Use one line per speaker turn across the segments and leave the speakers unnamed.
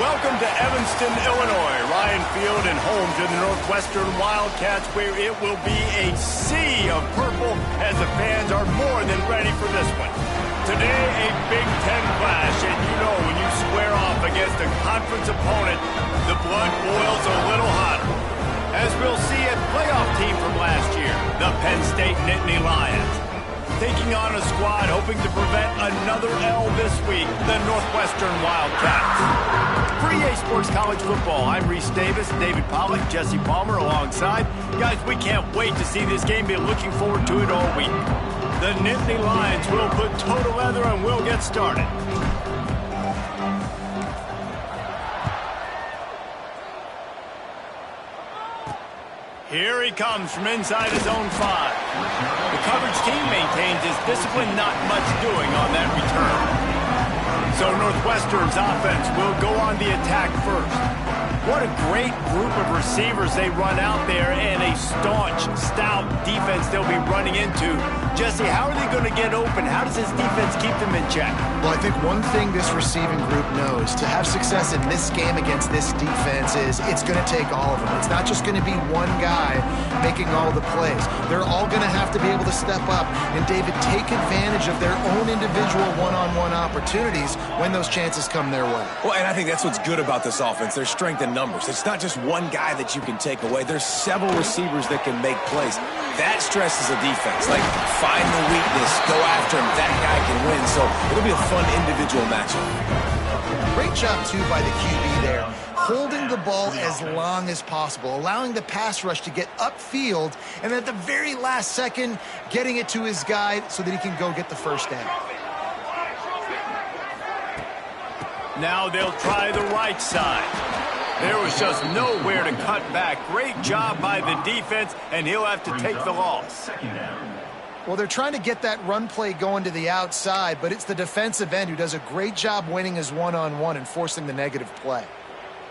Welcome to Evanston, Illinois, Ryan Field, and home to the Northwestern Wildcats, where it will be a sea of purple as the fans are more than ready for this one. Today, a Big Ten clash, and you know when you square off against a conference opponent, the blood boils a little hotter. As we'll see a playoff team from last year, the Penn State Nittany Lions, taking on a squad hoping to prevent another L this week, the Northwestern Wildcats. For EA Sports College Football, I'm Reese Davis, David Pollack, Jesse Palmer alongside. Guys, we can't wait to see this game. Been looking forward to it all week. The Nittany Lions will put toe to leather and we'll get started. Here he comes from inside his own 5. The coverage team maintains his discipline, not much doing on that return. So Northwestern's offense will go on the attack first. What a great group of receivers they run out there, and a staunch, stout defense they'll be running into. Jesse, how are they going to get open? How does this defense keep them in check?
Well, I think one thing this receiving group knows to have success in this game against this defense is it's going to take all of them. It's not just going to be one guy making all the plays. They're all going to have to be able to step up and, David, take advantage of their own individual one-on-one opportunities when those chances come their way.
Well, and I think that's what's good about this offense. There's strength in numbers. It's not just one guy that you can take away. There's several receivers that can make plays. That stresses a defense. Like, find the weakness, go after him. That guy can win. So it'll be a fun individual matchup.
Great job, too, by the QB there, holding the ball as long as possible, allowing the pass rush to get upfield, and at the very last second, getting it to his guy so that he can go get the first down.
Now they'll try the right side. There was just nowhere to cut back. Great job by the defense, and he'll have to take the loss.
Well, they're trying to get that run play going to the outside, but it's the defensive end who does a great job winning his one-on-one and forcing the negative play.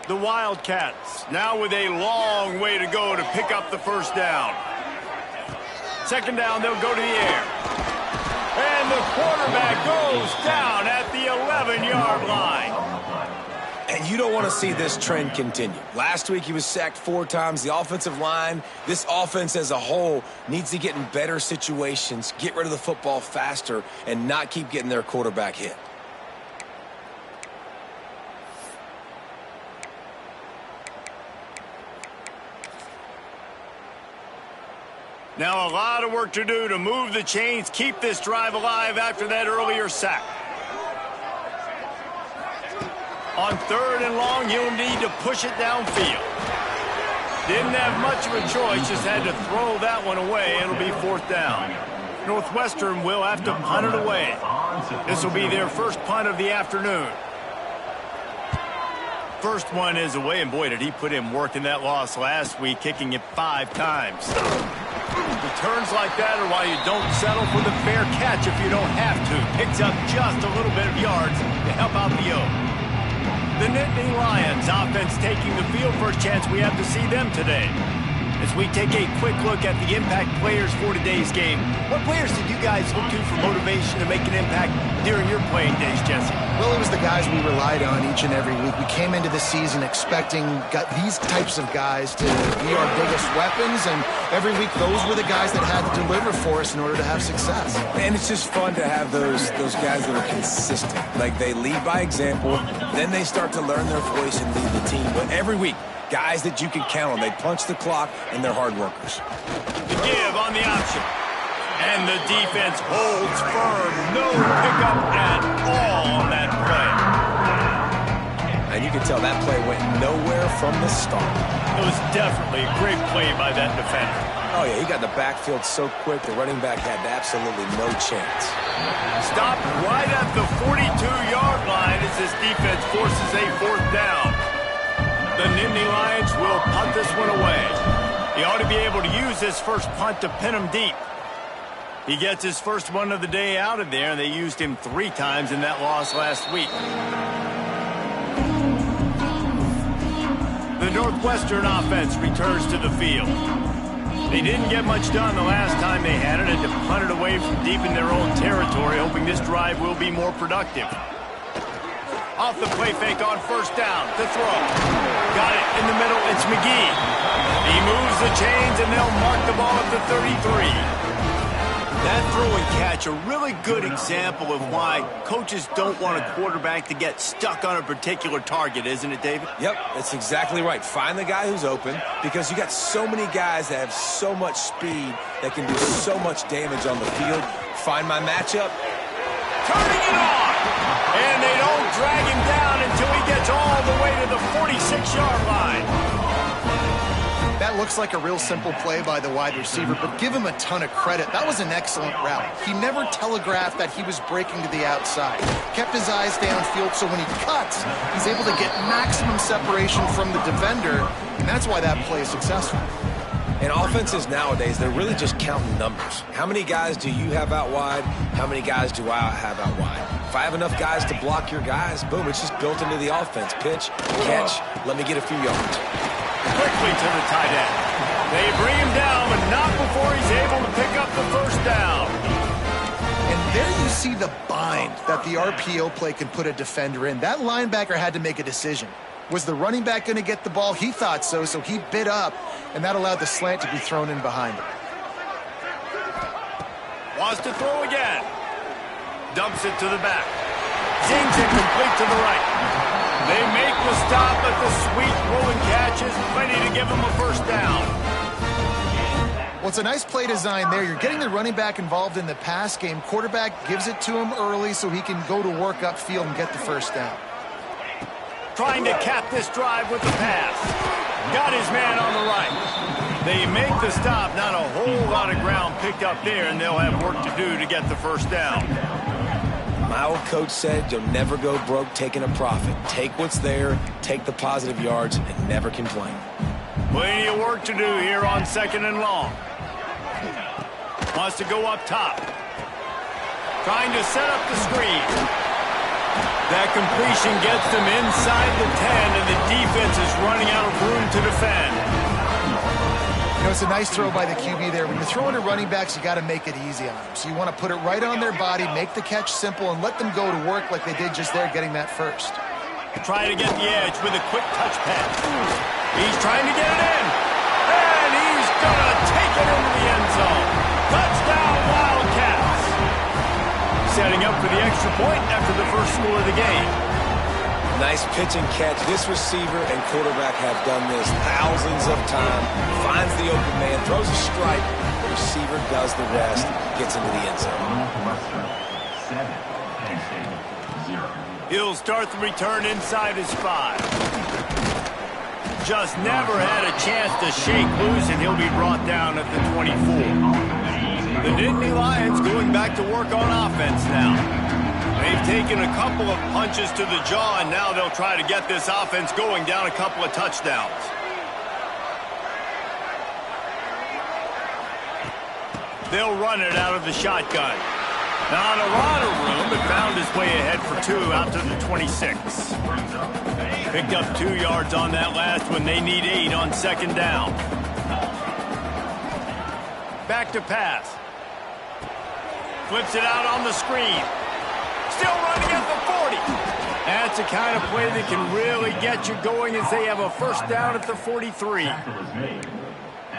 The Wildcats now with a long way to go to pick up the first down. Second down, they'll go to the air. And the quarterback goes down at the 11-yard line.
And you don't want to see this trend continue. Last week he was sacked 4 times. The offensive line, this offense as a whole, needs to get in better situations, get rid of the football faster, and not keep getting their quarterback hit.
Now a lot of work to do to move the chains, keep this drive alive after that earlier sack. On 3rd and long, you'll need to push it downfield. Didn't have much of a choice, just had to throw that one away. It'll be 4th down. Northwestern will have to punt it away. This will be their first punt of the afternoon. First one is away, and boy, did he put in work in that loss last week, kicking it 5 times. Returns like that are why you don't settle for the fair catch if you don't have to. Picks up just a little bit of yards to help out the O. The Nittany Lions offense taking the field. First chance we have to see them today. As we take a quick look at the impact players for today's game, what players did you guys look to for motivation to make an impact during your playing days, Jesse?
Well, it was the guys we relied on each and every week. We came into the season expecting these types of guys to be our biggest weapons, and every week those were the guys that had to deliver for us in order to have success.
And it's just fun to have those guys that are consistent. Like, they lead by example, then they start to learn their voice and lead the team. But every week, guys that you can count on. They punch the clock, and they're hard workers.
The give on the option. And the defense holds firm. No pickup at all on that play.
And you can tell that play went nowhere from the start.
It was definitely a great play by that defender.
Oh, yeah, he got the backfield so quick, the running back had absolutely no chance.
Stopped right at the 42-yard line as this defense forces a 4th down. The Nittany Lions will punt this one away. He ought to be able to use this first punt to pin him deep. He gets his first one of the day out of there, and they used him 3 times in that loss last week. The Northwestern offense returns to the field. They didn't get much done the last time they had it, and to punt it away from deep in their own territory, hoping this drive will be more productive. Off the play fake on first down to throw. Got it in the middle. It's McGee. He moves the chains, and they'll mark the ball at the 33. That throw and catch, a really good example of why coaches don't want a quarterback to get stuck on a particular target, isn't it, David?
Yep, that's exactly right. Find the guy who's open, because you got so many guys that have so much speed that can do so much damage on the field. Find my matchup.
Turning it on! And they don't drag him down until he gets all the way to the 46-yard line.
That looks like a real simple play by the wide receiver, but give him a ton of credit. That was an excellent route. He never telegraphed that he was breaking to the outside. Kept his eyes downfield, so when he cuts, he's able to get maximum separation from the defender, and that's why that play is successful.
And offenses nowadays, they're really just counting numbers. How many guys do you have out wide? How many guys do I have out wide? If I have enough guys to block your guys, boom, it's just built into the offense. Pitch, catch, let me get a few yards.
Quickly to the tight end. They bring him down, but not before he's able to pick up the first down.
And there you see the bind that the RPO play can put a defender in. That linebacker had to make a decision. Was the running back going to get the ball? He thought so, so he bit up, and that allowed the slant to be thrown in behind him.
Wants to throw again. Dumps it to the back. Zings it complete to the right. They make the stop, but the sweet rolling catch is plenty to give them a first down.
Well, it's a nice play design there. You're getting the running back involved in the pass game. Quarterback gives it to him early so he can go to work upfield and get the first down.
Trying to cap this drive with the pass. Got his man on the right. They make the stop. Not a whole lot of ground picked up there, and they'll have work to do to get the first down.
My old coach said you'll never go broke taking a profit. Take what's there, take the positive yards, and never complain.
Plenty of work to do here on 2nd and long. Wants to go up top. Trying to set up the screen. That completion gets them inside the 10, and the defense is running out of room to defend.
You know, it's a nice throw by the QB there. When you're throwing to running backs, you got to make it easy on them. So you want to put it right on their body, make the catch simple, and let them go to work like they did just there, getting that first.
Trying to get the edge with a quick touch pass. He's trying to get it in. And he's going to take it into the end zone. Touchdown, Wildcats. Setting up for the extra point after the first score of the game.
Nice pitch and catch. This receiver and quarterback have done this thousands of times. Finds the open man, throws a strike. The receiver does the rest, gets into the end zone.
He'll start the return inside his 5. Just never had a chance to shake loose, and he'll be brought down at the 24. The Nittany Lions going back to work on offense now. They've taken a couple of punches to the jaw, and now they'll try to get this offense going down a couple of touchdowns. They'll run it out of the shotgun. Not a lot of room, but found his way ahead for 2 out to the 26. Picked up 2 yards on that last one. They need 8 on 2nd down. Back to pass. Flips it out on the screen. Still running at the 40. That's the kind of play that can really get you going as they have a first down at the 43.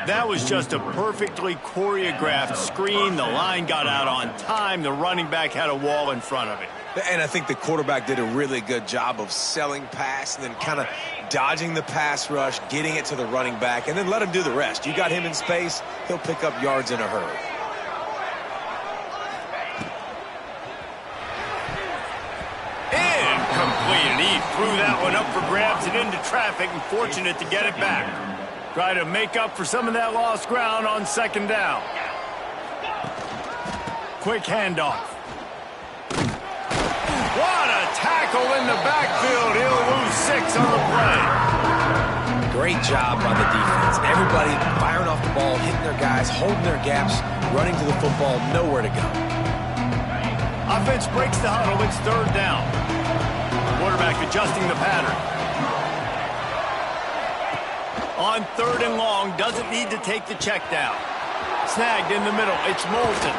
That was just a perfectly choreographed screen. The line got out on time. The running back had a wall in front of it.
And I think the quarterback did a really good job of selling pass and then kind of dodging the pass rush, getting it to the running back, and then let him do the rest. You got him in space, he'll pick up yards in a hurry.
Incomplete, and he threw that one up for grabs and into traffic, and fortunate to get it back. Try to make up for some of that lost ground on 2nd down. Quick handoff. What a tackle in the backfield. He'll lose 6 on the play.
Great job by the defense. Everybody firing off the ball, hitting their guys, holding their gaps, running to the football, nowhere to go.
Offense breaks the huddle. It's 3rd down. Quarterback adjusting the pattern. On 3rd and long, doesn't need to take the check down. Snagged in the middle. It's Moulton.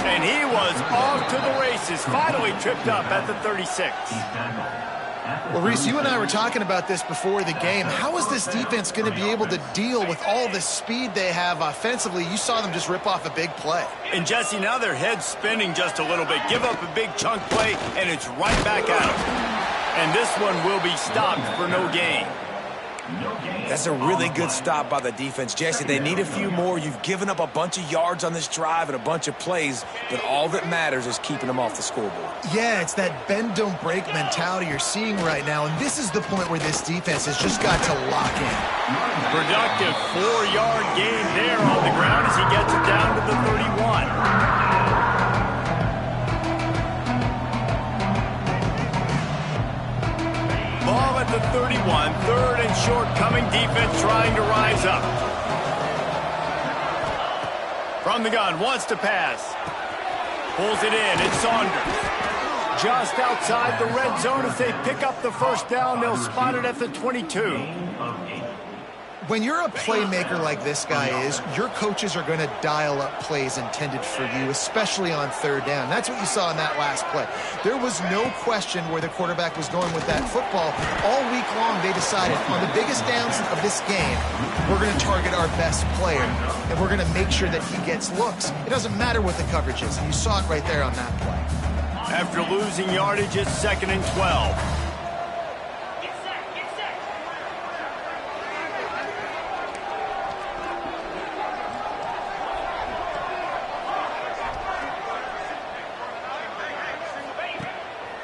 And he was off to the races, finally tripped up at the 36.
Well, Reese, you and I were talking about this before the game. How is this defense going to be able to deal with all the speed they have offensively? You saw them just rip off a big play.
And, Jesse, now their head's spinning just a little bit. Give up a big chunk play, and it's right back at them. And this one will be stopped for no gain.
That's a really good stop by the defense. Jesse, they need a few more. You've given up a bunch of yards on this drive and a bunch of plays, but all that matters is keeping them off the scoreboard.
Yeah, it's that bend, don't break mentality you're seeing right now, and this is the point where this defense has just got to lock in.
Productive 4-yard gain there on the ground as he gets it down to the 31. Ball at the 31, third and short, coming defense trying to rise up. From the gun, wants to pass. Pulls it in, it's Saunders. Just outside the red zone as they pick up the first down, they'll spot it at the 22.
When you're a playmaker like this guy is, your coaches are going to dial up plays intended for you, especially on third down. That's what you saw in that last play. There was no question where the quarterback was going with that football. All week long, they decided on the biggest downs of this game, we're going to target our best player, and we're going to make sure that he gets looks. It doesn't matter what the coverage is. You saw it right there on that play.
After losing yardage, it's 2nd and 12.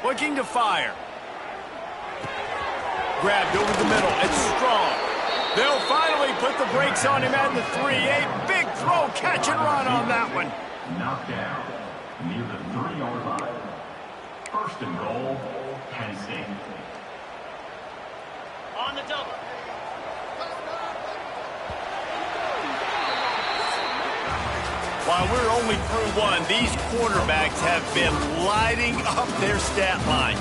Looking to fire. Grabbed over the middle. It's Strong. They'll finally put the brakes on him at the 3. A big throw, catch and run on that one.
Knocked down near the 3-yard line. 1st and goal, Penn State.
On the double.
While we're only through one, these quarterbacks have been lighting up their stat line.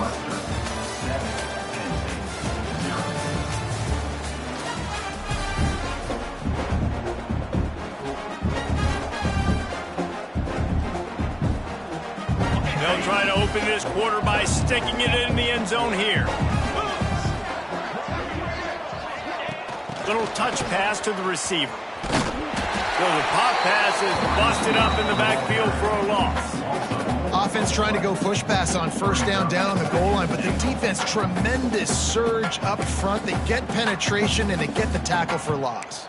They'll try to open this quarter by sticking it in the end zone here. Little touch pass to the receiver. So the pop pass is busted up in the backfield for a loss.
Offense trying to go push pass on first down on the goal line, but the defense, tremendous surge up front. They get penetration, and they get the tackle for loss.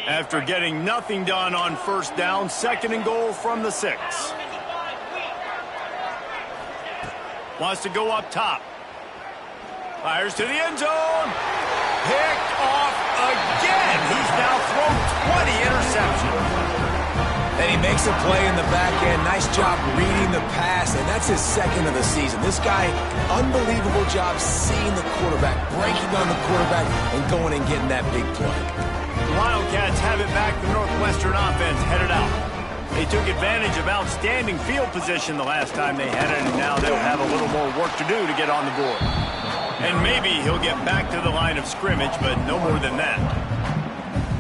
After getting nothing done on first down, 2nd and goal from the 6. Wants to go up top. Fires to the end zone. Picked off again. He's now thrown 20 interceptions.
And he makes a play in the back end. Nice job reading the pass, and that's his 2nd of the season. This guy, unbelievable job seeing the quarterback, breaking on the quarterback, and going and getting that big play.
The Wildcats have it back. The Northwestern offense headed out. They took advantage of outstanding field position the last time they had it, and now they'll have a little more work to do to get on the board. And maybe he'll get back to the line of scrimmage, but no more than that.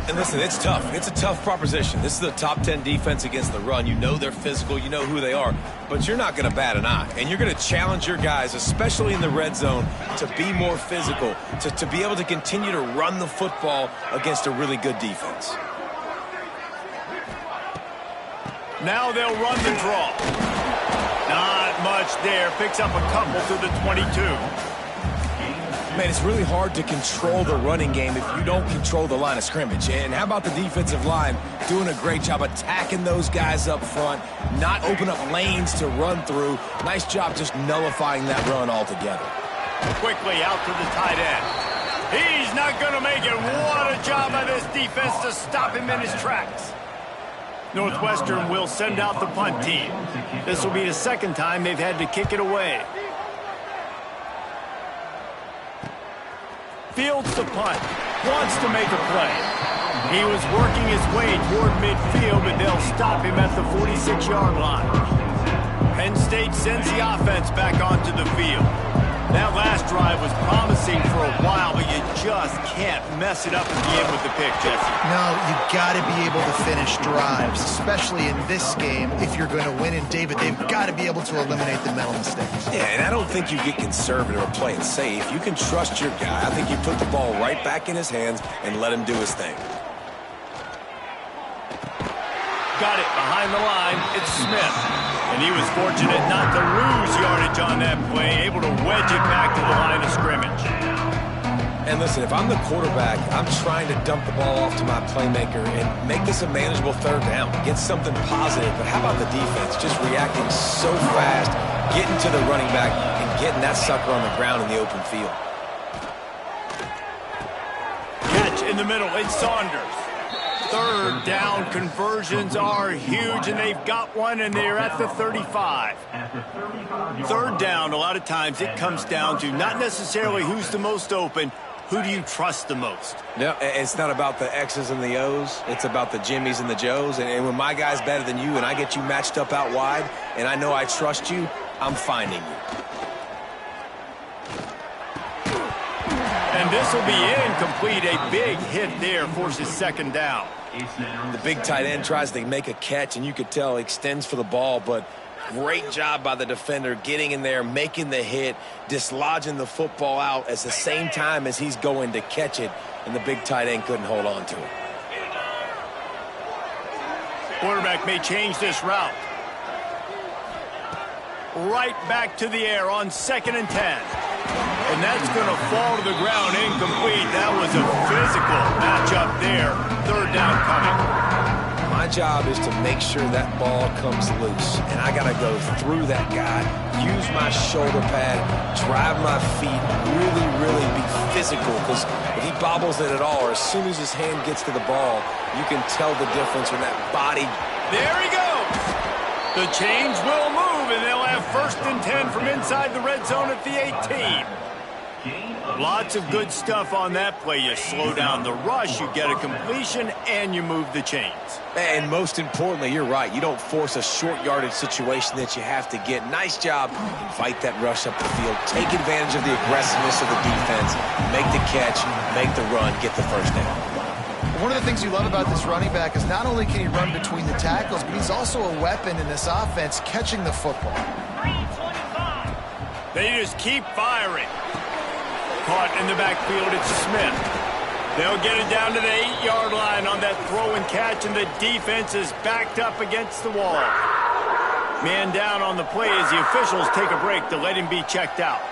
And listen, it's tough. It's a tough proposition. This is a top 10 defense against the run. You know they're physical. You know who they are. But you're not going to bat an eye. And you're going to challenge your guys, especially in the red zone, to be more physical, to be able to continue to run the football against a really good defense.
Now they'll run the draw. Not much there. Picks up a couple to the 22.
Man, it's really hard to control the running game if you don't control the line of scrimmage. And how about the defensive line doing a great job attacking those guys up front, not open up lanes to run through. Nice job just nullifying that run altogether.
Quickly out to the tight end. He's not going to make it. What a job by this defense to stop him in his tracks. Northwestern will send out the punt team. This will be the 2nd time they've had to kick it away. Fields the punt. Wants to make a play. He was working his way toward midfield, but they'll stop him at the 46-yard line. Penn State sends the offense back onto the field. That last drive was promising for a while, but you just can't mess it up at the end with the pick, Jesse.
No, you got to be able to finish drives, especially in this game if you're going to win. And David, they've got to be able to eliminate the mental mistakes.
Yeah, and I don't think you get conservative or play it safe. You can trust your guy. I think you put the ball right back in his hands and let him do his thing.
Got it behind the line. It's Smith. And he was fortunate not to lose yardage on that play, able to wedge it back to the line of scrimmage.
And listen, if I'm the quarterback, I'm trying to dump the ball off to my playmaker and make this a manageable third down, get something positive. But how about the defense? Just reacting so fast, getting to the running back, and getting that sucker on the ground in the open field.
Catch in the middle. It's Saunders. Third down conversions are huge, and they've got one, and they're at the 35. Third down, a lot of times it comes down to not necessarily who's the most open, who do you trust the most?
No, it's not about the X's and the O's. It's about the Jimmies and the Joes. And when my guy's better than you and I get you matched up out wide, and I know I trust you, I'm finding you.
And this will be incomplete. A big hit there forces second down.
The big tight end tries to make a catch, and you could tell he extends for the ball, but great job by the defender getting in there, making the hit, dislodging the football out at the same time as he's going to catch it, and the big tight end couldn't hold on to it.
Quarterback may change this route. Right back to the air on 2nd and 10. And that's going to fall to the ground incomplete. That was a physical matchup there. Third down coming.
My job is to make sure that ball comes loose. And I got to go through that guy, use my shoulder pad, drive my feet, really be physical. Because if he bobbles it at all, or as soon as his hand gets to the ball, you can tell the difference in that body.
There he goes. The chains will move, and they'll have 1st and 10 from inside the red zone at the 18. Lots of good stuff on that play. You slow down the rush, you get a completion, and you move the chains.
And most importantly, you're right. You don't force a short yardage situation that you have to get. Nice job. Invite that rush up the field. Take advantage of the aggressiveness of the defense. Make the catch, make the run, get the first down.
One of the things you love about this running back is not only can he run between the tackles, but he's also a weapon in this offense catching the football.
They just keep firing. Caught in the backfield, it's Smith. They'll get it down to the 8-yard line on that throw and catch, and the defense is backed up against the wall. Man down on the play as the officials take a break to let him be checked out.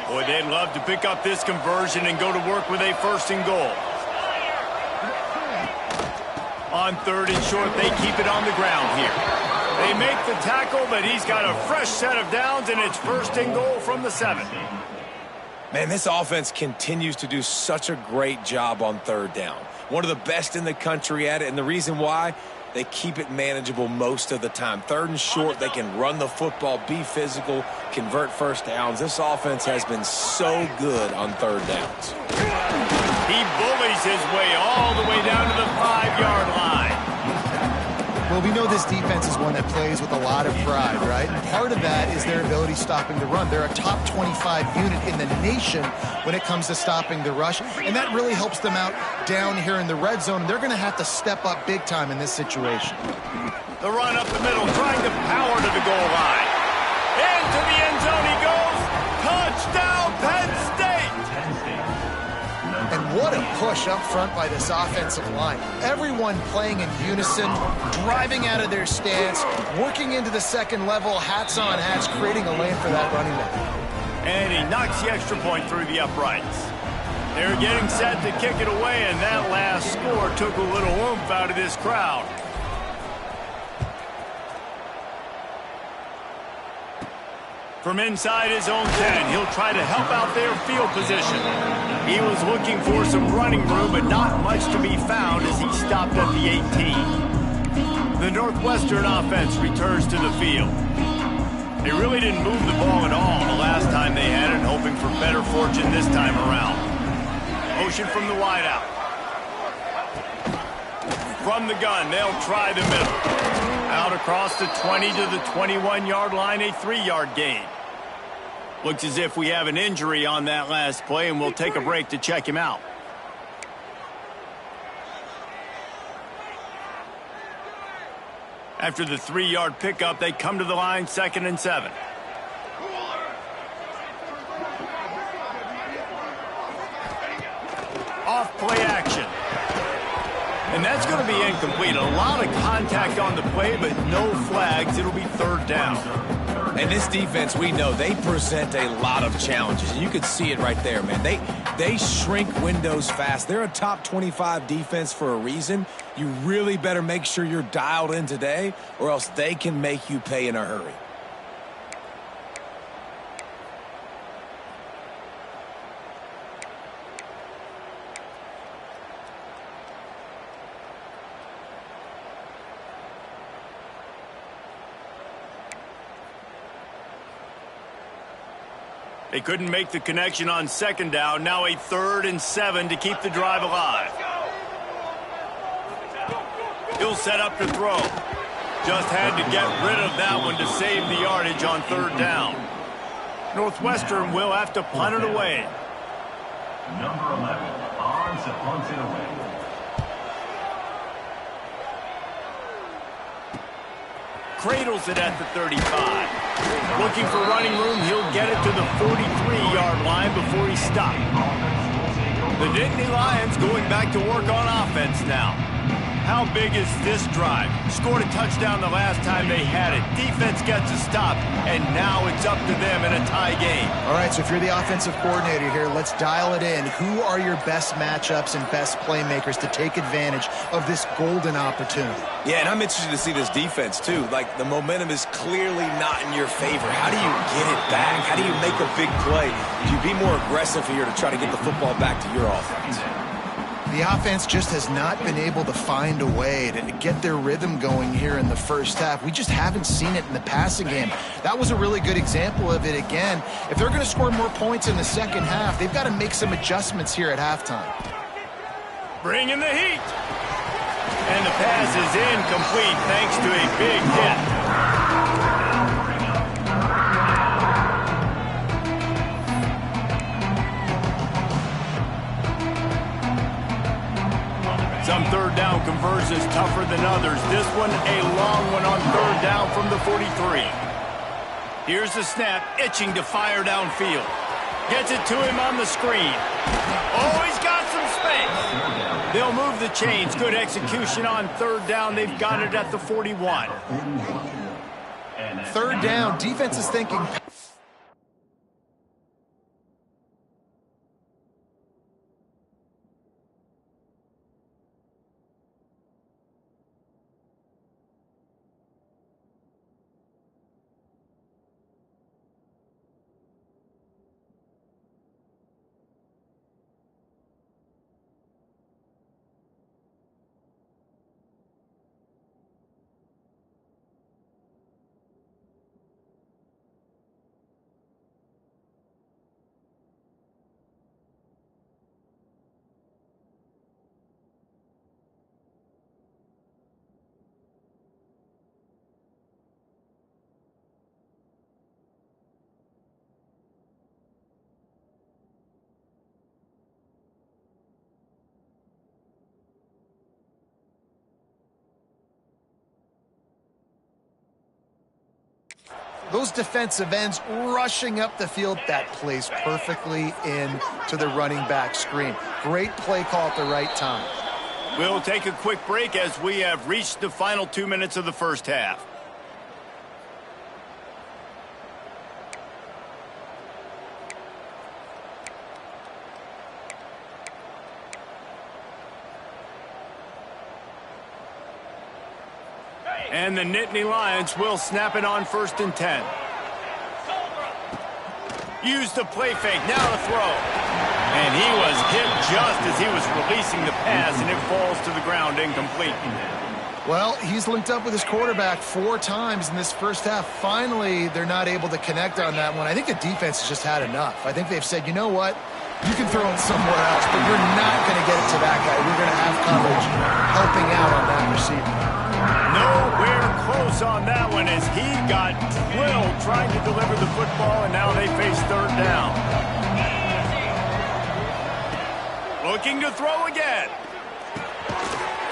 Boy, they'd love to pick up this conversion and go to work with a 1st and goal. On 3rd and short, they keep it on the ground here. They make the tackle, but he's got a fresh set of downs, and it's 1st and goal from the 7.
Man, this offense continues to do such a great job on 3rd down. One of the best in the country at it, and the reason why, they keep it manageable most of the time. 3rd and short, they can run the football, be physical, convert 1st downs. This offense has been so good on 3rd downs.
He bullies his way all the way down to the 5-yard line.
Well, we know this defense is one that plays with a lot of pride, right? And part of that is their ability stopping the run. They're a top 25 unit in the nation when it comes to stopping the rush, and that really helps them out down here in the red zone, and they're going to have to step up big time in this situation.
The run up the middle, trying to power to the goal line. Into the end zone he goes. Touchdown, Penn State!
And what a push up front by this offensive line. Everyone playing in unison, driving out of their stance, working into the 2nd level, hats on hats, creating a lane for that running back.
And he knocks the extra point through the uprights. They're getting set to kick it away, and that last score took a little oomph out of this crowd. From inside his own 10, he'll try to help out their field position. He was looking for some running room, but not much to be found as he stopped at the 18. The Northwestern offense returns to the field. They really didn't move the ball at all the last time they had it, hoping for better fortune this time around. Motion from the wideout. From the gun, they'll try the middle. Out across the 20 to the 21-yard line, a 3-yard gain. Looks as if we have an injury on that last play, and we'll take a break to check him out. After the 3-yard pickup, they come to the line, 2nd and 7. Off play action. And that's going to be incomplete. A lot of contact on the play, but no flags. It'll be 3rd down.
And this defense, we know, they present a lot of challenges. And you can see it right there, man. They shrink windows fast. They're a top 25 defense for a reason. You really better make sure you're dialed in today, or else they can make you pay in a hurry.
They couldn't make the connection on 2nd down. Now a 3rd and 7 to keep the drive alive. He'll set up to throw. Just had to get rid of that one to save the yardage on 3rd down. Northwestern will have to punt it away.
Number 11, on to punt it away.
Cradles it at the 35. Looking for running room, he'll get it to the 43-yard line before he's stopped. The Nittany Lions going back to work on offense now. How big is this drive? Scored a touchdown the last time they had it. Defense gets a stop, and now it's up to them in a tie game.
All right, so if you're the offensive coordinator here, let's dial it in. Who are your best matchups and best playmakers to take advantage of this golden opportunity?
Yeah, and I'm interested to see this defense, too. Like, the momentum is clearly not in your favor. How do you get it back? How do you make a big play? Do you be more aggressive here to try to get the football back to your offense?
The offense just has not been able to find a way to get their rhythm going here in the first half. We just haven't seen it in the passing game. That was a really good example of it again. If they're going to score more points in the second half, they've got to make some adjustments here at halftime.
Bring in the heat. And the pass is incomplete thanks to a big hit. Some 3rd down conversions tougher than others. This one, a long one on 3rd down from the 43. Here's the snap, itching to fire downfield. Gets it to him on the screen. Oh, he's got some space. They'll move the chains. Good execution on 3rd down. They've got it at the 41.
3rd down, defense is thinking. Those defensive ends rushing up the field, that plays perfectly into the running back screen. Great play call at the right time.
We'll take a quick break as we have reached the final 2 minutes of the first half. And the Nittany Lions will snap it on 1st and 10. Use the play fake, now to throw. And he was hit just as he was releasing the pass, and it falls to the ground incomplete.
Well, he's linked up with his quarterback 4 times in this first half. Finally, they're not able to connect on that one. I think the defense has just had enough. I think they've said, you know what? You can throw it somewhere else, but you're not going to get it to that guy. We're going to have coverage helping out on that receiver.
Nowhere close on that one as he got drilled trying to deliver the football, and now they face third down. Looking to throw again.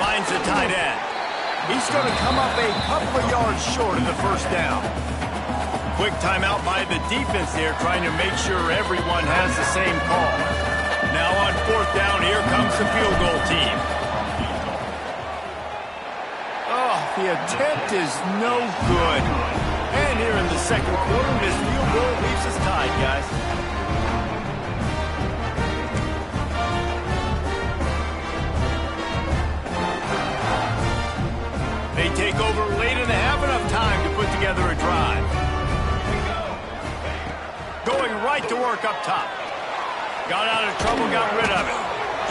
Finds the tight end. He's going to come up a couple of yards short of the first down. Quick timeout by the defense there, trying to make sure everyone has the same call. Now on fourth down, here comes the field goal team. Oh, the attempt is no good. And here in the second quarter, this field goal leaves us tied, guys. They take over late and have enough time to put together a drive. Going right to work up top. Got out of trouble, got rid of it.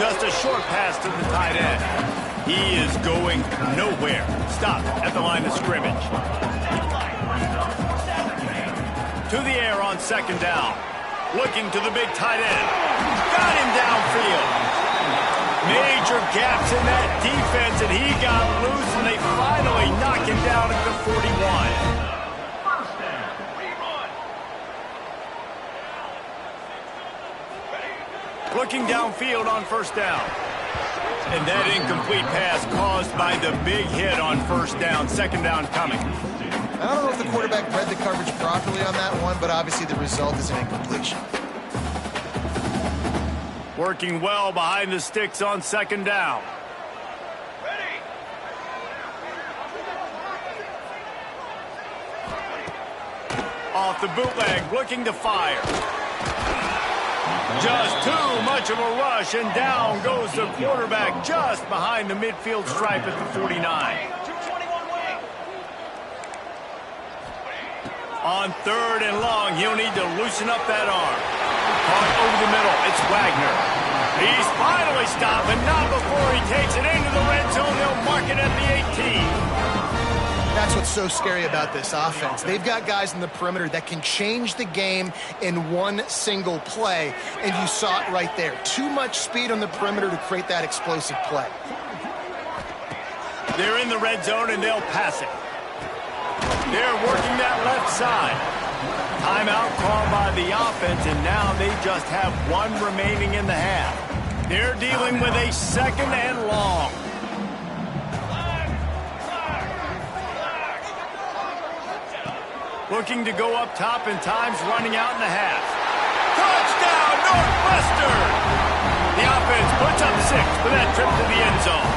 Just a short pass to the tight end. He is going nowhere. Stopped at the line of scrimmage. To the air on second down. Looking to the big tight end. Got him downfield. Major gaps in that defense, and he got loose, and they finally knock him down at the 41. Looking downfield on first down. And that incomplete pass caused by the big hit on first down. Second down coming.
I don't know if the quarterback read the coverage properly on that one, but obviously the result is an incompletion.
Working well behind the sticks on second down. Ready. Off the bootleg, looking to fire. Just too much of a rush, and down goes the quarterback just behind the midfield stripe at the 49. On third and long, he'll need to loosen up that arm. Caught over the middle, it's Wagner. He's finally stopped, but not before he takes it into the red zone. They'll mark it at the 18.
That's what's so scary about this offense. They've got guys in the perimeter that can change the game in one single play, and you saw it right there. Too much speed on the perimeter to create that explosive play.
They're in the red zone, and they'll pass it. They're working that left side. Timeout called by the offense, and now they just have one remaining in the half. They're dealing with a second and long. Looking to go up top, and time's running out in the half. Touchdown, Northwestern! The offense puts up 6 for that trip to the end zone.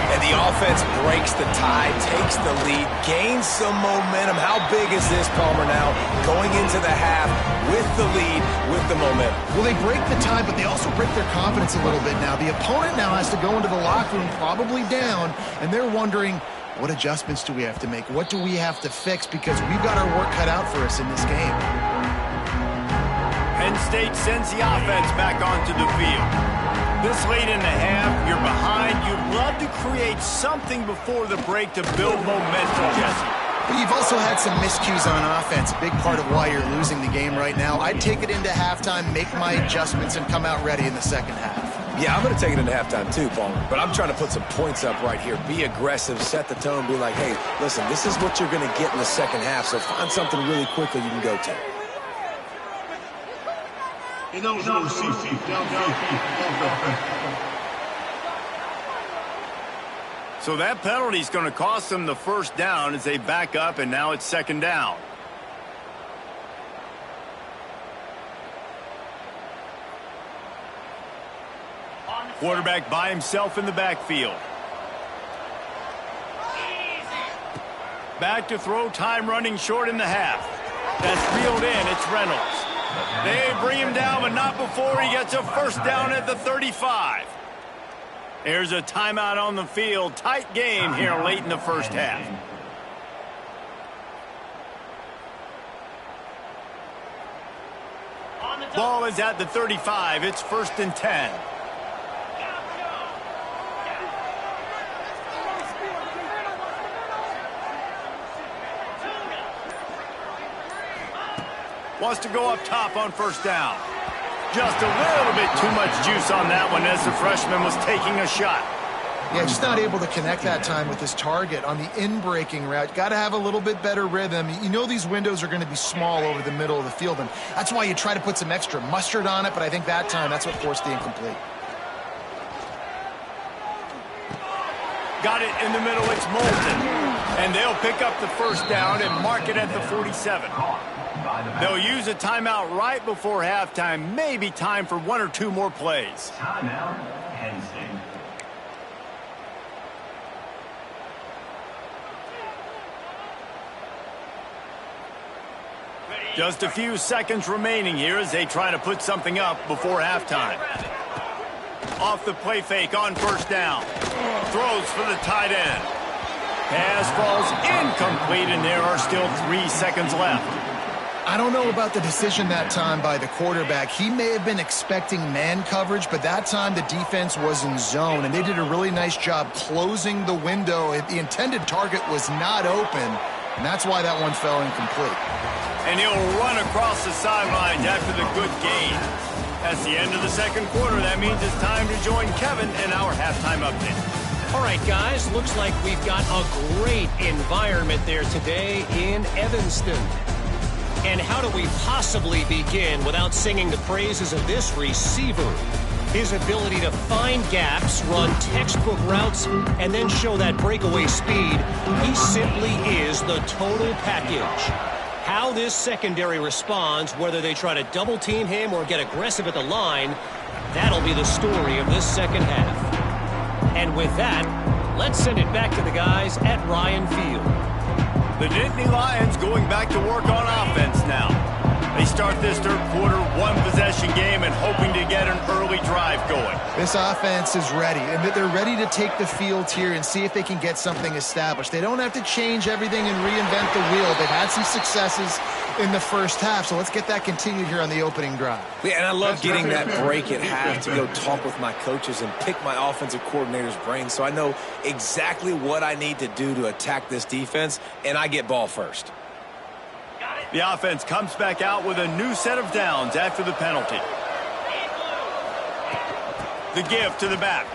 And the offense breaks the tie, takes the lead, gains some momentum. How big is this, Palmer, now? Going into the half with the lead, with the momentum.
Well, they break the tie, but they also break their confidence a little bit now. The opponent now has to go into the locker room probably down, and they're wondering, what adjustments do we have to make? What do we have to fix? Because we've got our work cut out for us in this game.
Penn State sends the offense back onto the field. This late in the half, you're behind. You'd love to create something before the break to build momentum, Jesse.
But you've also had some miscues on offense, a big part of why you're losing the game right now. I'd take it into halftime, make my adjustments, and come out ready in the second half.
Yeah, I'm going to take it into halftime too, Palmer. But I'm trying to put some points up right here. Be aggressive, set the tone, be like, hey, listen, this is what you're going to get in the second half, so find something really quickly you can go to.
So that penalty is going to cost them the first down as they back up, and now it's second down. Quarterback by himself in the backfield. Back to throw, time running short in the half. That's reeled in, it's Reynolds. They bring him down, but not before he gets a first down at the 35. There's a timeout on the field. Tight game here late in the first half. Ball is at the 35. It's 1st and 10. Wants to go up top on first down. Just a little bit too much juice on that one as the freshman was taking a shot.
Yeah, just not able to connect that time with his target on the in-breaking route. Got to have a little bit better rhythm. You know these windows are going to be small over the middle of the field, and that's why you try to put some extra mustard on it, but I think that time that's what forced the incomplete.
Got it in the middle, it's Moulton. And they'll pick up the first down and mark it at the 47. They'll use a timeout right before halftime. Maybe time for one or two more plays.
Timeout, Penn State.
Just a few seconds remaining here as they try to put something up before halftime. Off the play fake on first down. Throws for the tight end. Pass falls incomplete, and there are still 3 seconds left.
I don't know about the decision that time by the quarterback. He may have been expecting man coverage, but that time the defense was in zone, and they did a really nice job closing the window. The intended target was not open, and that's why that one fell incomplete.
And he'll run across the sidelines after the good gain. That's the end of the second quarter. That means it's time to join Kevin in our halftime update.
All right, guys, looks like we've got a great environment there today in Evanston. And how do we possibly begin without singing the praises of this receiver? His ability to find gaps, run textbook routes, and then show that breakaway speed. He simply is the total package. How this secondary responds, whether they try to double-team him or get aggressive at the line, that'll be the story of this second half. And with that, let's send it back to the guys at Ryan Field.
The Nittany Lions going back to work on offense now. They start this third quarter one-possession game and hoping to get an early drive going.
This offense is ready, and they're ready to take the field here and see if they can get something established. They don't have to change everything and reinvent the wheel. They've had some successes in the first half, so let's get that continued here on the opening drive.
Yeah, and I love getting that break at half to go talk with my coaches and pick my offensive coordinator's brain so I know exactly what I need to do to attack this defense, and I get ball first.
The offense comes back out with a new set of downs after the penalty. The give to the back.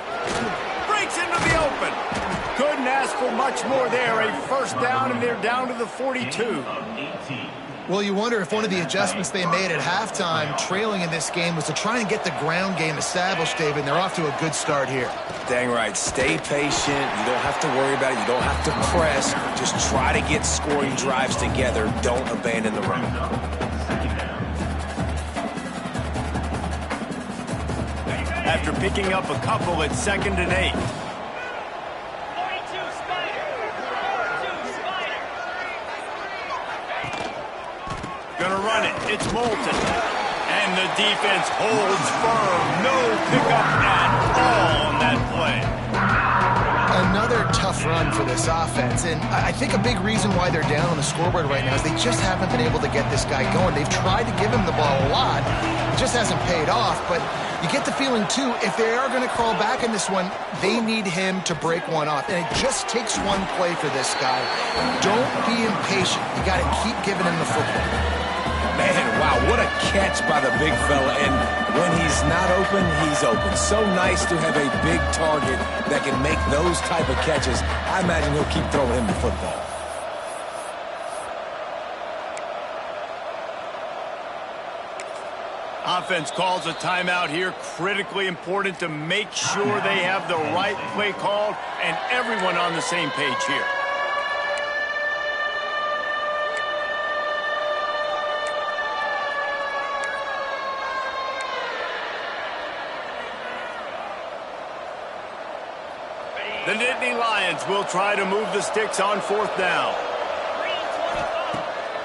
Breaks into the open. Couldn't ask for much more there. A first down, and they're down to the 42.
Well, you wonder if one of the adjustments they made at halftime, trailing in this game, was to try and get the ground game established, David, and they're off to a good start here.
Dang right. Stay patient. You don't have to worry about it. You don't have to press. Just try to get scoring drives together. Don't abandon the run.
After picking up a couple at 2nd and 8. Gonna run it. It's Moulton. And the defense holds firm. No pickup at all on that play.
Another tough run for this offense, and I think a big reason why they're down on the scoreboard right now is they just haven't been able to get this guy going. They've tried to give him the ball a lot. It just hasn't paid off, but you get the feeling, too, if they are going to crawl back in this one, they need him to break one off. And it just takes one play for this guy. Don't be impatient. You got to keep giving him the football.
Man, wow, what a catch by the big fella. And when he's not open, he's open. So nice to have a big target that can make those type of catches. I imagine he'll keep throwing him the football.
Offense calls a timeout here. Critically important to make sure they have the right play called and everyone on the same page here. The Nittany Lions will try to move the sticks on 4th down.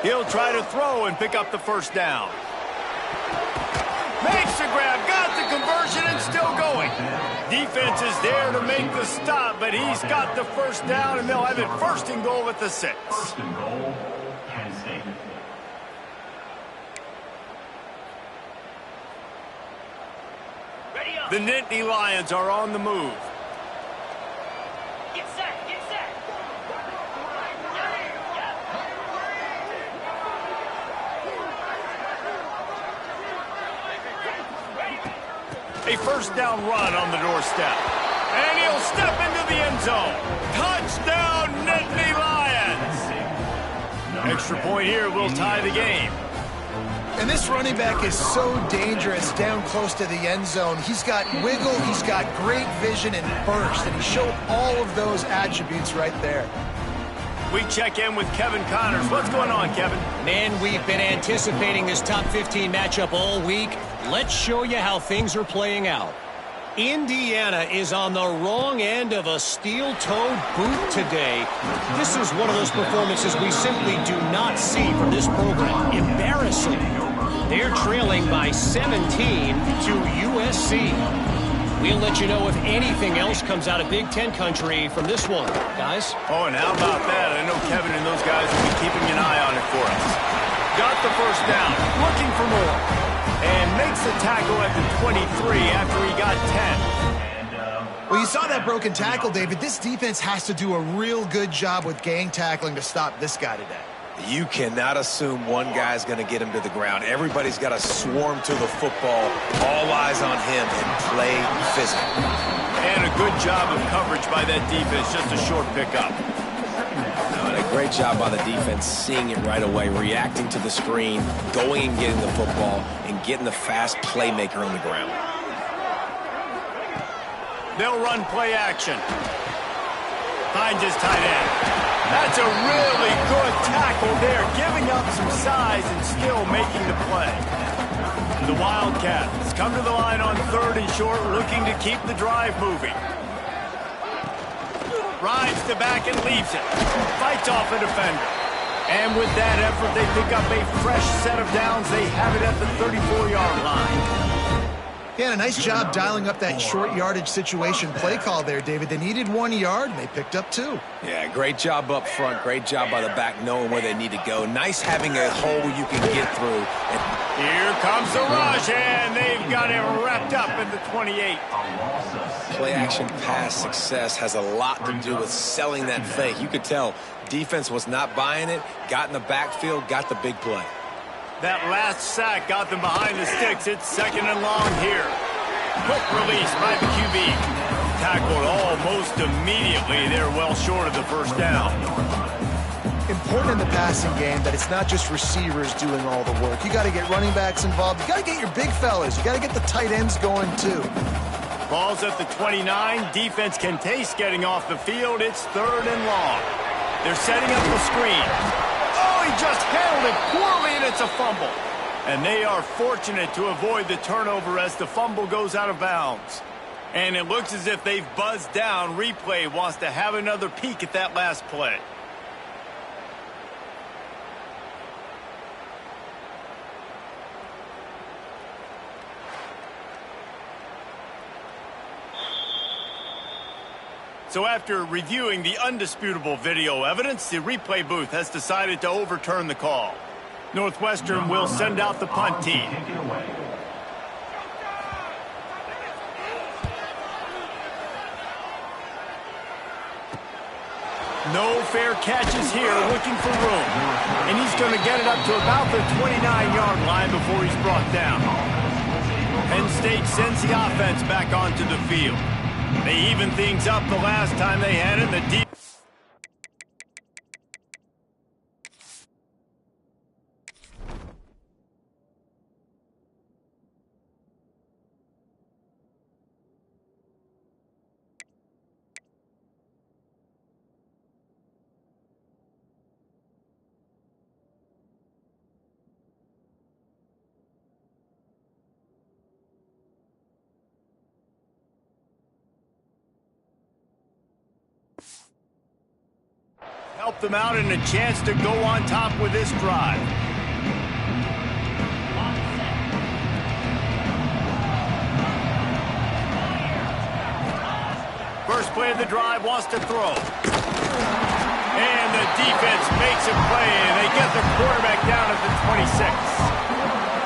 He'll try to throw and pick up the first down. Makes the grab, got the conversion, and still going. Defense is there to make the stop, but he's got the first down, and they'll have it 1st and goal at the 6.
1st and goal, Penn State.
The Nittany Lions are on the move.
Get set, get set.
A first down run on the doorstep. And he'll step into extra point here will tie the game.
And this running back is so dangerous down close to the end zone. He's got wiggle, he's got great vision and burst, and he showed all of those attributes right there.
We check in with Kevin Connors. What's going on, Kevin?
Man, we've been anticipating this top 15 matchup all week. Let's show you how things are playing out. Indiana is on the wrong end of a steel-toed boot today. This is one of those performances we simply do not see from this program. Embarrassing. They're trailing by 17 to USC. We'll let you know if anything else comes out of Big Ten country from this one, guys.
Oh, and how about that? I know Kevin and those guys will be keeping an eye on it for us. Got the first down, looking for more. And makes the tackle at the 23 after he got 10.
Well, you saw that broken tackle, David. This defense has to do a real good job with gang tackling to stop this guy today.
You cannot assume one guy's going to get him to the ground. Everybody's got to swarm to the football, all eyes on him, and play physical.
And a good job of coverage by that defense, just a short pickup.
And a great job by the defense seeing it right away, reacting to the screen, going and getting the football, and getting the fast playmaker on the ground.
They'll run play action. Finds his tight end. That's a really good tackle there, giving up some size and still making the play. The Wildcats come to the line on 3rd and short, looking to keep the drive moving. Rides to back and leaves it. Fights off a defender. And with that effort, they pick up a fresh set of downs. They have it at the 34-yard line.
Yeah, a nice job dialing up that short yardage situation play call there, David. They needed 1 yard, and they picked up 2.
Yeah, great job up front. Great job by the back knowing where they need to go. Nice having a hole you can get through.
Here comes the rush, and they've got it wrapped up in the 28.
Play-action pass success has a lot to do with selling that fake. You could tell defense was not buying it, got in the backfield, got the big play.
That last sack got them behind the sticks. It's 2nd and long here. Quick release by the QB. Tackled almost immediately. They're well short of the first down.
Important in the passing game that it's not just receivers doing all the work. You got to get running backs involved. You got to get your big fellas. You got to get the tight ends going too.
Ball's at the 29. Defense can taste getting off the field. It's 3rd and long. They're setting up the screen. Oh, he just handled it poorly, and it's a fumble. And they are fortunate to avoid the turnover as the fumble goes out of bounds. And it looks as if they've buzzed down. Replay wants to have another peek at that last play. So after reviewing the undisputable video evidence, the replay booth has decided to overturn the call. Northwestern will send out the punt team. No fair catches here, looking for room. And he's going to get it up to about the 29-yard line before he's brought down. Penn State sends the offense back onto the field. They evened things up the last time they had it in the deep. Help them out and a chance to go on top with this drive. First play of the drive, wants to throw. And the defense makes a play, and they get the quarterback down at the 26.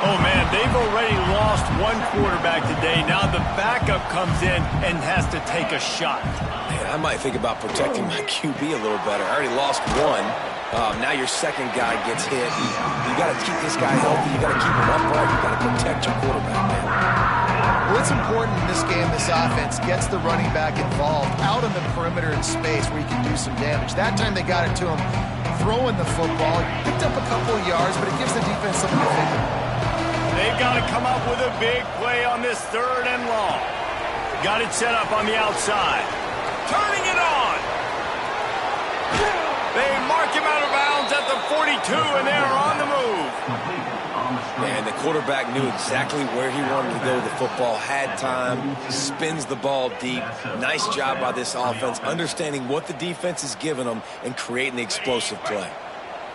Oh, man, they've already lost one quarterback today. Now the backup comes in and has to take a shot.
Man, I might think about protecting my QB a little better. I already lost one. Now your second guy gets hit. You got to keep this guy healthy. You got to keep him upright. You got to protect your quarterback, man.
Well, it's important in this game, this offense gets the running back involved out on the perimeter in space where he can do some damage. That time they got it to him throwing the football. Picked up a couple of yards, but it gives the defense something to think about.
They've got to come up with a big play on this 3rd and long. Got it set up on the outside. Turning it on. They mark him out of bounds at the 42, and they're on the move.
And the quarterback knew exactly where he wanted to go with the football, had time, spins the ball deep. Nice job by this offense, understanding what the defense is giving them and creating the explosive play.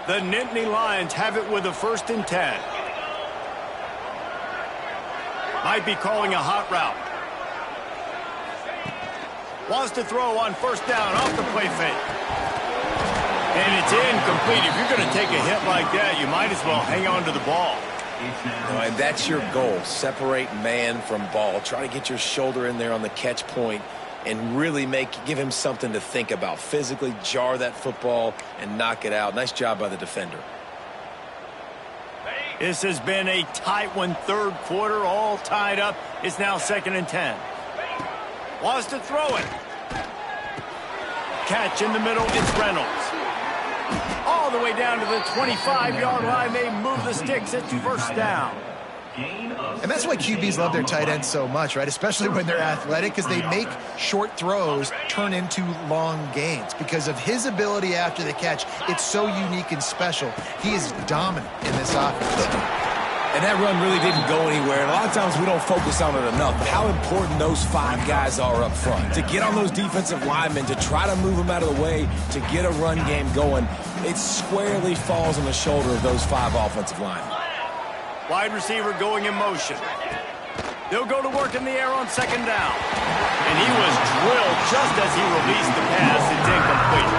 The Nittany Lions have it with a 1st and 10. Might be calling a hot route. Wants to throw on 1st down off the play fake. And it's incomplete. If you're going to take a hit like that, you might as well hang on to the ball.
And that's your goal. Separate man from ball. Try to get your shoulder in there on the catch point and really give him something to think about. Physically jar that football and knock it out. Nice job by the defender.
This has been a tight one, 3rd quarter, all tied up. It's now 2nd and 10. Wants to throw it. Catch in the middle, it's Reynolds. All the way down to the 25-yard line. They move the sticks. It's 1st down.
And that's why QBs love their tight ends so much, right? Especially when they're athletic, because they make short throws turn into long gains. Because of his ability after the catch, it's so unique and special. He is dominant in this offense.
And that run really didn't go anywhere. And a lot of times we don't focus on it enough. But how important those 5 guys are up front. To get on those defensive linemen, to try to move them out of the way, to get a run game going, it squarely falls on the shoulder of those 5 offensive linemen.
Wide receiver going in motion. They'll go to work in the air on 2nd down. And he was drilled just as he released the pass. It's incomplete.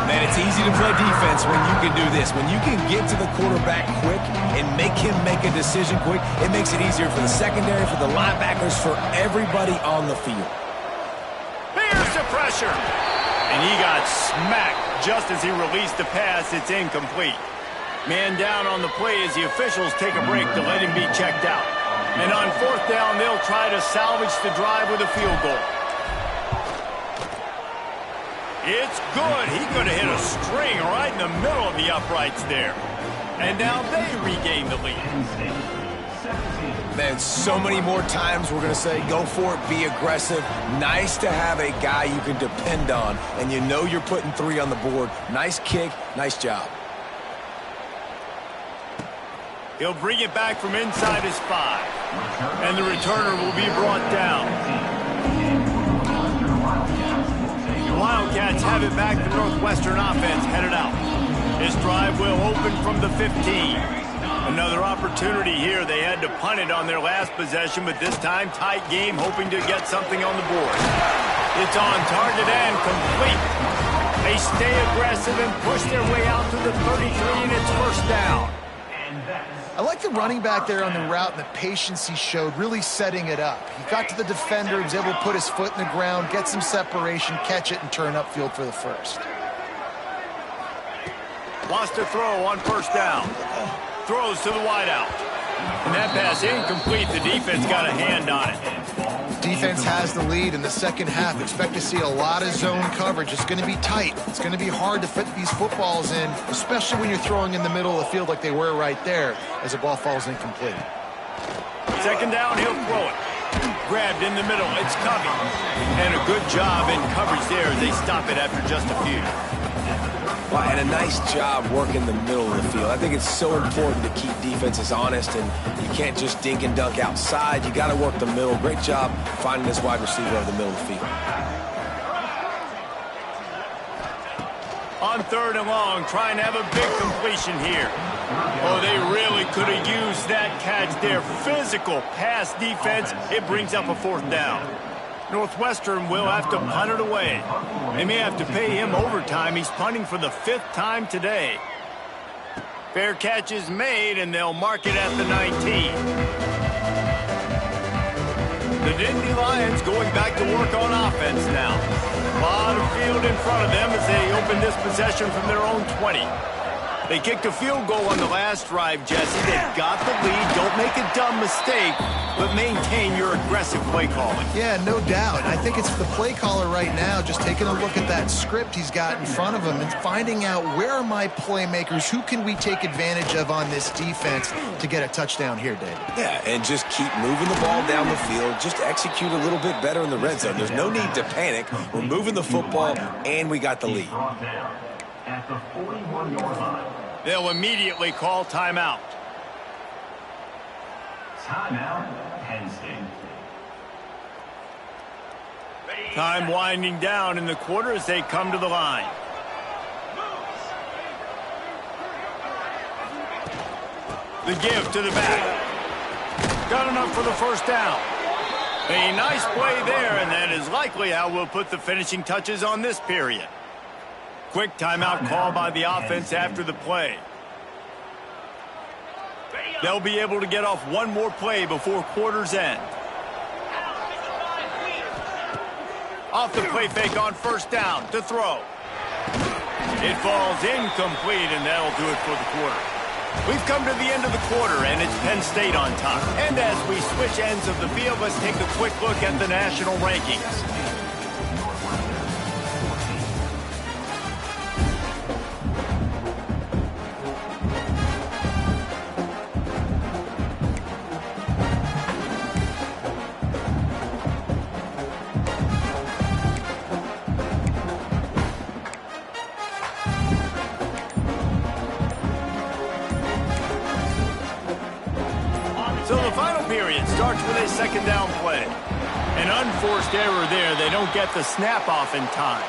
Man, it's easy to play defense when you can do this. When you can get to the quarterback quick and make him make a decision quick, it makes it easier for the secondary, for the linebackers, for everybody on the field.
Here's the pressure. And he got smacked just as he released the pass. It's incomplete. Man down on the play as the officials take a break to let him be checked out. And on 4th down, they'll try to salvage the drive with a field goal. It's good. He could have hit a string right in the middle of the uprights there. And now they regain the lead.
Man, so many more times we're going to say, go for it, be aggressive. Nice to have a guy you can depend on, and you know you're putting 3 on the board. Nice kick, nice job.
He'll bring it back from inside his 5. And the returner will be brought down. The Wildcats have it back. The Northwestern offense headed out. This drive will open from the 15. Another opportunity here. They had to punt it on their last possession, but this time tight game, hoping to get something on the board. It's on target and complete. They stay aggressive and push their way out to the 33, and it's 1st down.
I like the running back there on the route and the patience he showed, really setting it up. He got to the defender, he was able to put his foot in the ground, get some separation, catch it, and turn upfield for the 1st.
Wants to throw on 1st down. Throws to the wideout. And that pass incomplete. The defense got a hand on it.
Defense has the lead in the 2nd half. Expect to see a lot of zone coverage. It's going to be tight. It's going to be hard to fit these footballs in, especially when you're throwing in the middle of the field like they were right there as the ball falls incomplete.
2nd down, he'll throw it. Grabbed in the middle. It's Covey. And a good job in coverage there as they stop it after just a few.
Well, and a nice job working the middle of the field. I think it's so important to keep defenses honest, and you can't just dink and dunk outside. You got to work the middle. Great job finding this wide receiver over the middle of the field.
On 3rd and long, trying to have a big completion here. Oh, they really could have used that catch there. Physical pass defense. It brings up a 4th down. Northwestern will have to punt it away. They may have to pay him overtime. He's punting for the 5th time today. Fair catch is made, and they'll mark it at the 19. The Nittany Lions going back to work on offense now. A lot of field in front of them as they open this possession from their own 20. They kicked a field goal on the last drive, Jesse. They've got the lead. Don't make a dumb mistake. but maintain your aggressive play calling.
Yeah, no doubt. I think it's the play caller right now just taking a look at that script he's got in front of him and finding out where are my playmakers, who can we take advantage of on this defense to get a touchdown here, David.
Yeah, and just keep moving the ball down the field. Just execute a little bit better in the red zone. There's no need to panic. We're moving the football, and we got the lead.
At the 41-yard line.
They'll immediately call timeout.
Timeout, Penn State.
Time winding down in the quarter as they come to the line. The give to the back. Got enough for the first down. A nice play there, and that is likely how we'll put the finishing touches on this period. Quick timeout call by the offense after the play. They'll be able to get off one more play before quarter's end. Off the play fake on first down to throw. It falls incomplete, and that'll do it for the quarter. We've come to the end of the quarter, and it's Penn State on top. And as we switch ends of the field, let's take a quick look at the national rankings. So the final period starts with a second down play. An unforced error there. They don't get the snap off in time.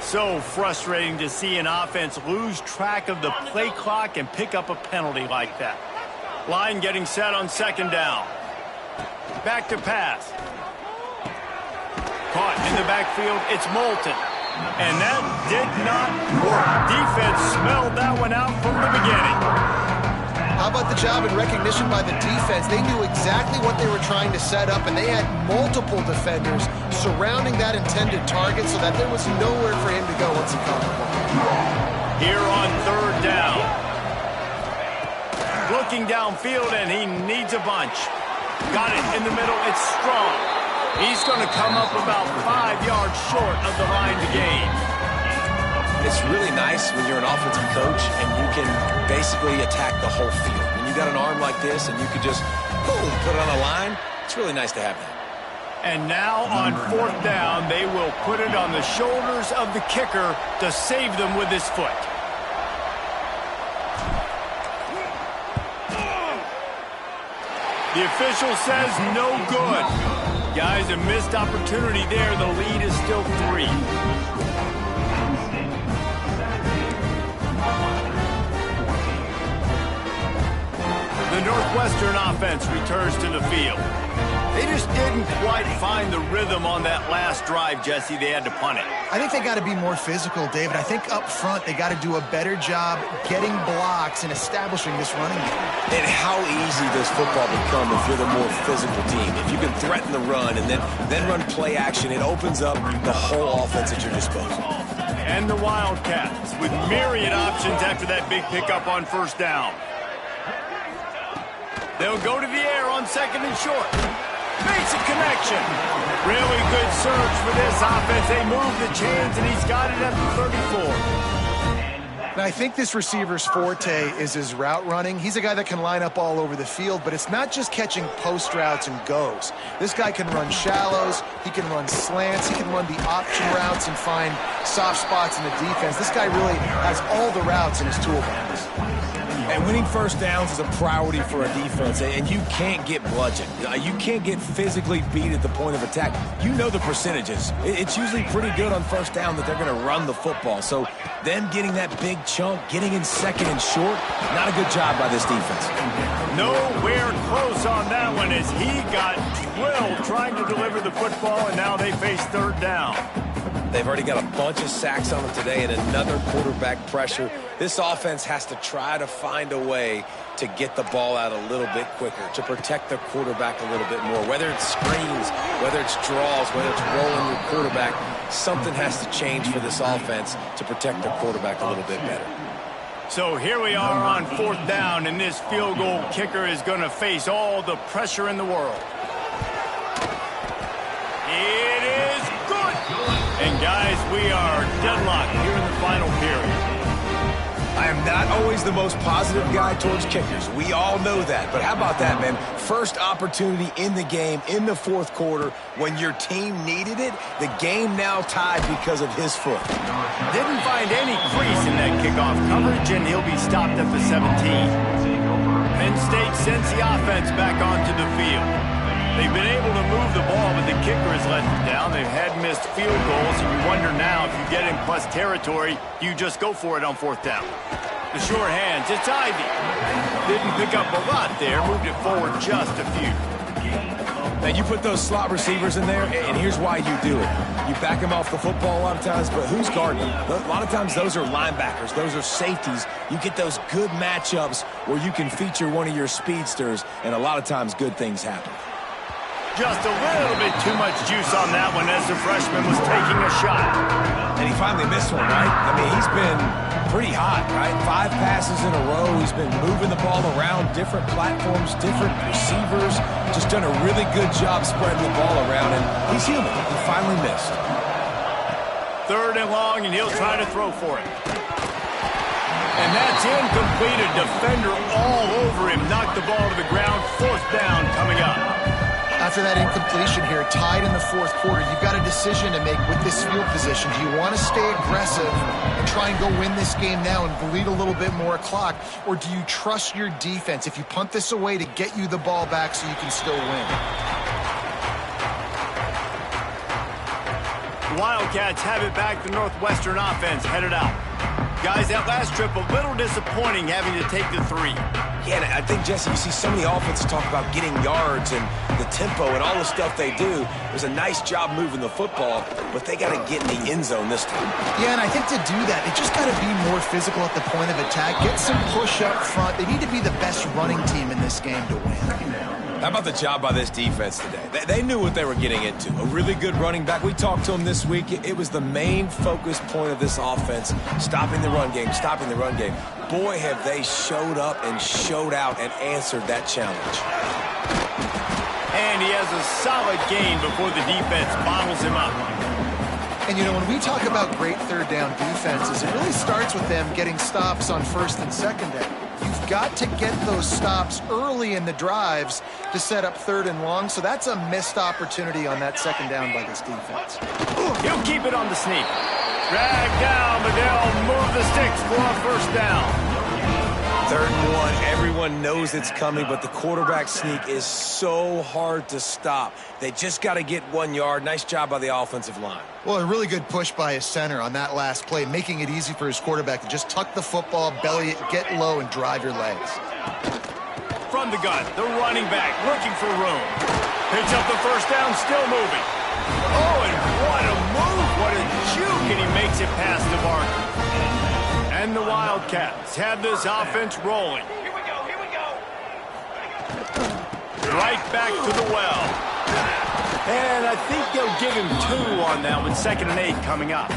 So frustrating to see an offense lose track of the play clock and pick up a penalty like that. Line getting set on second down. Back to pass. Caught in the backfield. It's Moulton. And that did not work. Defense smelled that one out from the beginning.
How about the job and recognition by the defense? They knew exactly what they were trying to set up, and they had multiple defenders surrounding that intended target so that there was nowhere for him to go once he caught the ball.
Here on third down. Looking downfield, and he needs a bunch. Got it in the middle. It's Strong. He's going to come up about 5 yards short of the line to gain.
It's really nice when you're an offensive coach and you can basically attack the whole field. When you got an arm like this and you could just, boom, put it on a line, it's really nice to have that.
And now on fourth down, they will put it on the shoulders of the kicker to save them with his foot. The official says no good. Guys, a missed opportunity there. The lead is still 3. The Northwestern offense returns to the field. They just didn't quite find the rhythm on that last drive, Jesse. They had to punt it.
I think they got to be more physical, David. I think up front they got to do a better job getting blocks and establishing this running game.
And how easy does football become if you're the more physical team? If you can threaten the run and then run play action, it opens up the whole offense at your disposal.
And the Wildcats with myriad options after that big pickup on first down. They'll go to the air on second and short. Basic connection. Really good surge for this offense. They move the chains, and he's got it at the 34.
Now, I think this receiver's forte is his route running. He's a guy that can line up all over the field, but it's not just catching post routes and goes. This guy can run shallows. He can run slants. He can run the option routes and find soft spots in the defense. This guy really has all the routes in his toolbox.
And winning first downs is a priority for a defense, and you can't get bludgeoned. You can't get physically beat at the point of attack. You know the percentages. It's usually pretty good on first down that they're going to run the football. So them getting that big chunk, getting in second and short, not a good job by this defense.
Nowhere close on that one as he got drilled trying to deliver the football, and now they face third down.
They've already got a bunch of sacks on them today and another quarterback pressure. This offense has to try to find a way to get the ball out a little bit quicker, to protect their quarterback a little bit more. Whether it's screens, whether it's draws, whether it's rolling your quarterback, something has to change for this offense to protect their quarterback a little bit better.
So here we are on 4th down, and this field goal kicker is going to face all the pressure in the world. It is good. And guys, we are deadlocked here in the final period.
I am not always the most positive guy towards kickers. We all know that. But how about that, man? First opportunity in the game, in the 4th quarter, when your team needed it, the game now tied because of his foot.
Didn't find any crease in that kickoff coverage, and he'll be stopped at the 17. Penn State sends the offense back onto the field. They've been able to move the ball, but the kicker has let them down. They've had missed field goals, and you wonder now if you get in plus territory, you just go for it on 4th down. The sure hands, it's Ivy. Didn't pick up a lot there, moved it forward just a few.
Now, you put those slot receivers in there, and here's why you do it. You back them off the football a lot of times, but who's guarding them? A lot of times those are linebackers. Those are safeties. You get those good matchups where you can feature one of your speedsters, and a lot of times good things happen.
Just a little bit too much juice on that one as the freshman was taking a shot.
And he finally missed one, right? I mean, he's been pretty hot, right? 5 passes in a row. He's been moving the ball around, different platforms, different receivers. Just done a really good job spreading the ball around, and he's human. He finally missed.
3rd and long, and he'll try to throw for it. And that's incomplete. A defender all over him. Knocked the ball to the ground. 4th down coming up.
After that incompletion here, tied in the 4th quarter, you've got a decision to make with this field position. Do you want to stay aggressive and try and go win this game now and bleed a little bit more clock? Or do you trust your defense if you punt this away to get you the ball back so you can still win?
The Wildcats have it back. The Northwestern offense headed out. Guys, that last trip a little disappointing having to take the 3.
Yeah, and I think, Jesse, you see so many offenses talk about getting yards and the tempo and all the stuff they do. It was a nice job moving the football, but they got to get in the end zone this time.
Yeah, and I think to do that, they just got to be more physical at the point of attack, get some push up front. They need to be the best running team in this game to win.
How about the job by this defense today? They knew what they were getting into. A really good running back. We talked to him this week. It was the main focus point of this offense, stopping the run game, stopping the run game. Boy, have they showed up and showed out and answered that challenge.
And he has a solid gain before the defense bottles him up.
And, you know, when we talk about great 3rd down defenses, it really starts with them getting stops on 1st and 2nd down. You've got to get those stops early in the drives to set up 3rd and long, so that's a missed opportunity on that 2nd down by this defense.
He'll keep it on the sneak. Drag down, but they'll move the sticks for a 1st down.
3rd and 1, everyone knows it's coming, but the quarterback sneak is so hard to stop. They just got to get 1 yard. Nice job by the offensive line.
Well, a really good push by his center on that last play, making it easy for his quarterback to just tuck the football, belly it, get low, and drive your legs.
From the gun, the running back looking for room. Picks up the 1st down, still moving. Oh, and what a move, what a juke, and he makes it past the marker. And the Wildcats have this offense rolling. Here we go, here we go. Right back to the well. And I think they'll give him 2 on that with 2nd and 8 coming up.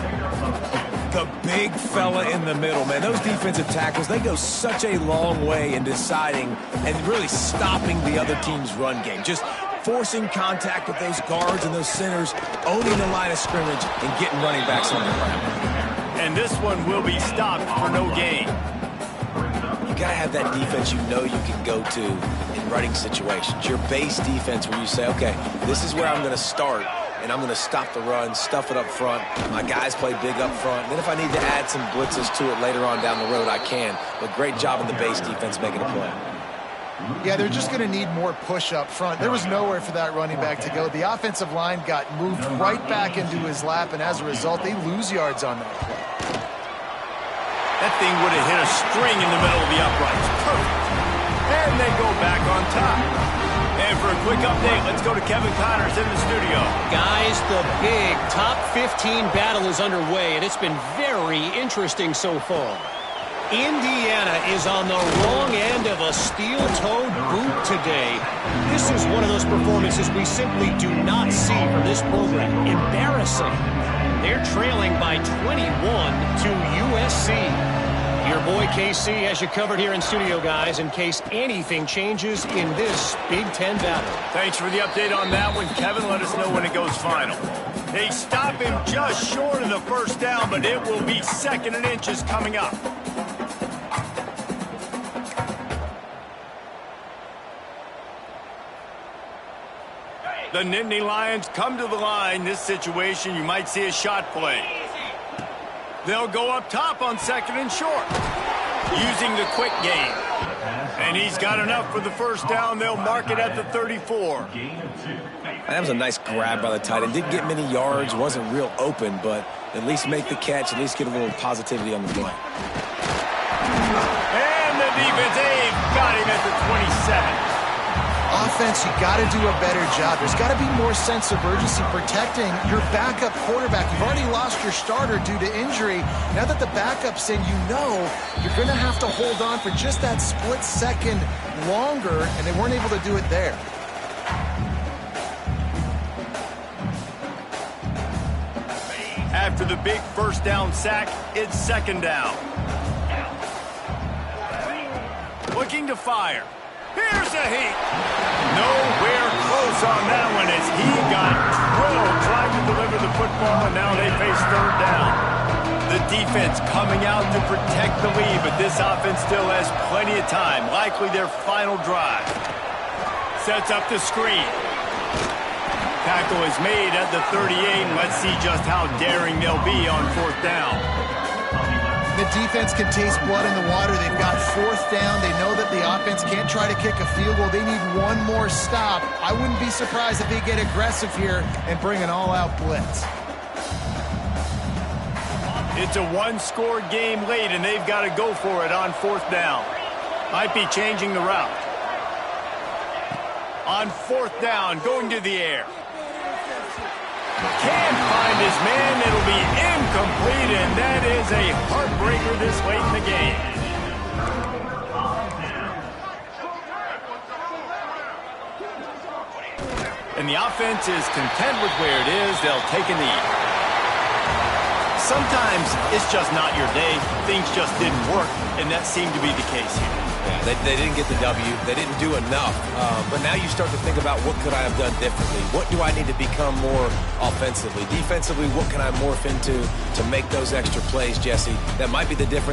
The big fella in the middle, man. Those defensive tackles, they go such a long way in deciding and really stopping the other team's run game. Just forcing contact with those guards and those centers, owning the line of scrimmage, and getting running backs on the ground.
And this one will be stopped for no gain.
You got to have that defense you know you can go to in running situations. Your base defense where you say, okay, this is where I'm going to start, and I'm going to stop the run, stuff it up front. My guys play big up front. Then if I need to add some blitzes to it later on down the road, I can. But great job in the base defense making a play.
Yeah, they're just going to need more push up front. There was nowhere for that running back to go. The offensive line got moved right back into his lap, and as a result, they lose yards on that play.
That thing would have hit a string in the middle of the uprights. Perfect. And they go back on top. And for a quick update. Let's go to Kevin Connors in the studio.
Guys, the big top 15 battle is underway, and it's been very interesting so far. Indiana is on the wrong end of a steel-toed boot today. This is one of those performances we simply do not see from this program. Embarrassing. They're trailing by 21 to USC. Your boy KC has you covered here in studio, guys, in case anything changes in this Big Ten battle.
Thanks for the update on that one, Kevin. Let us know when it goes final. They stop him just short of the first down, but it will be 2nd and inches coming up. The Nittany Lions come to the line. This situation, you might see a shot play. They'll go up top on 2nd and short, using the quick game. And he's got enough for the first down. They'll mark it at the 34.
That was a nice grab by the tight end. Didn't get many yards, wasn't real open, but at least make the catch, at least get a little positivity on the play.
And the defense, they've got him at the 27.
Offense, you got to do a better job. There's got to be more sense of urgency protecting your backup quarterback. You've already lost your starter due to injury. Now that the backup's in, you know you're going to have to hold on for just that split second longer, and they weren't able to do it there.
After the big first down sack, it's 2nd down. Looking to fire. Here's a heat. Nowhere close on that one as he got drilled trying to deliver the football, and now they face 3rd down. The defense coming out to protect the lead, but this offense still has plenty of time, likely their final drive. Sets up the screen. Tackle is made at the 38, and let's see just how daring they'll be on 4th down.
The defense can taste blood in the water. They've got 4th down. They know that the offense can't try to kick a field goal. They need one more stop. I wouldn't be surprised if they get aggressive here and bring an all-out blitz.
It's a one-score game late, and they've got to go for it on 4th down. Might be changing the route. On 4th down, going to the air. Can't find his man. It'll be incomplete, and that is a heartbreaker this late in the game. And the offense is content with where it is. They'll take a knee. Sometimes it's just not your day. Things just didn't work, and that seemed to be the case here.
Yeah, they didn't get the W. They didn't do enough. But now you start to think about what could I have done differently? What do I need to become more offensively? Defensively, what can I morph into to make those extra plays, Jesse? That might be the difference